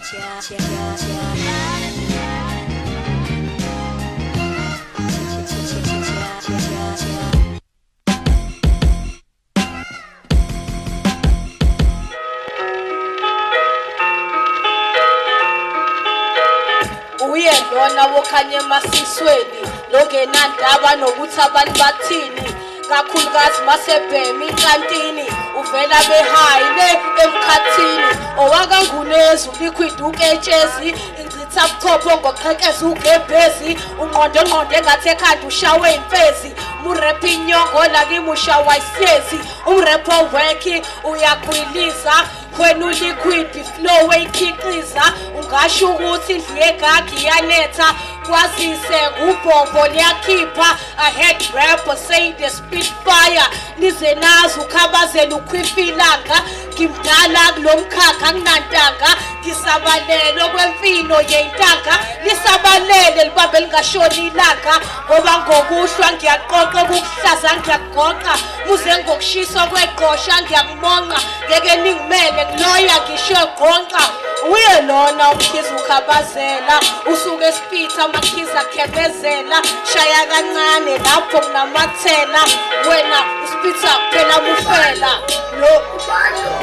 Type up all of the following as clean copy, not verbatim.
Uye lona wokhanye emasisweni longenandaba nokuthi abantu bathini kakhulukazi masebhema inkantini uvela behayile emkhathini owakangunezu liquid uketshezi incitha buchopho ngoqhekeza ugebhezi unqonde ngathi ekhanda ushawe imfezi umurephi inyongo lakimi ushawa isyezi umrepho wekhi uyakwiliza wena uliquid flow eyikhiqiza ungasho ukuthi indlu yegagi iyanetha kwazise ubhombo liyakhipha a head rapper say the spitfire nize nazi ukhabazela ukhwifilanga ngimdala kulomkhakha nginantanga ngisabalele okwemfino yentanga lisabalele libambe lingashoni ilanga ngoba ngokuhlwa ngiyaqoqa ukukuhlaza ngiyagoqa muze ngokushisa kweqosha ngiyakumonqa ngeke ningimele ngiloya ngisho gqonqa uye lona umkhizi ukhabazela usuke espitha amakhizi akhebezela shaya kancane lapho kunamathela wena uspitha phela mufela lo ubalo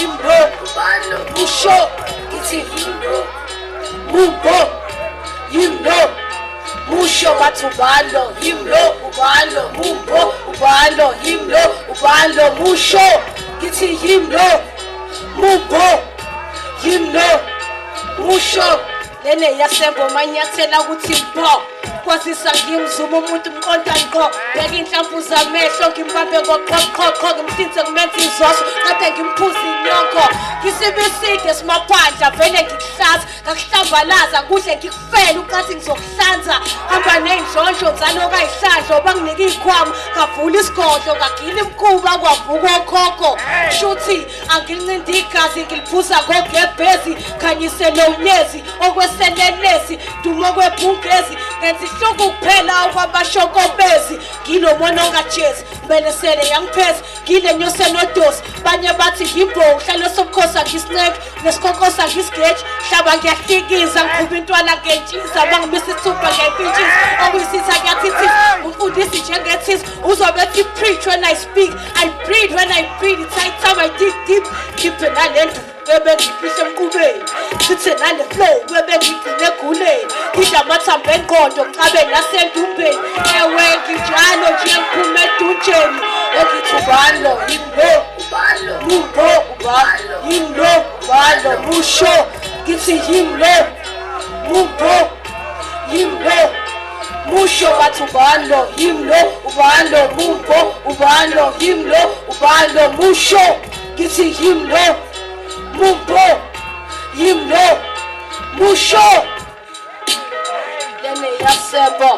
imbo usho ithi mubo yimlo musho bathu ubalo yimlo ubalo mubo ubalo yimlo ubalo musho ithi yimlo mubo yimlo musho lene yasembo manyathela ukuthi mpo kwasisa ngimzuma umuntu mqonda ngqo beka inhlamvu zamehlo ngimbambe ngoqoqoqo ngimhlinze kumenza izoso kade ngimphuza inyonko ngisibiside simaphandla vele ngikuhlaza ngakuhlambalaza kuhle ngikufele ucathi ngizokuhlanza hamba ney'ndlondlo nzalo kayihlandlo banginike iy'khwama ngavula isigodlo ngagila imkuba kwavuka okhokho shuthi angilincindi igazi ngiliphuza ngogebhezi khanyisele unyezi okweselelesi dumo kwebhungezi ngenza ihloku kuphela okwabashokobezi ngilo mona ongajezi mbelesele yangiphezi ngile nyose nodosi banye bathi ngimbo uhlalo sobukhosa ngisineke nesikhokosa ngisigeji hlaba ngiyahlikiza ngiqhuba intwala ngentshisa bangimisa ithupha ngempintshisa okuyisitha kuyathithisa umfundisi njengethisa uzobethi preach when I speak I breathe when I breathe it's high time I dig deep khiphe nalendu bebe ngiphishe emqubeni ngithe nale flow bebe ngigcine eguleni ngidla amathambo engqondo ngicabe nasendumbeni ewe nginjalo nje ngiphume edunjeni ngithi ubalo yimlo mubo ubalo yimlo ubalo musho ngithi yimlo mubo yimlo musho bathu ubalo yimlo ubalo mubo ubalo yimlo ubalo musho ngithi yimlo mubo yimlo musho lene yasembo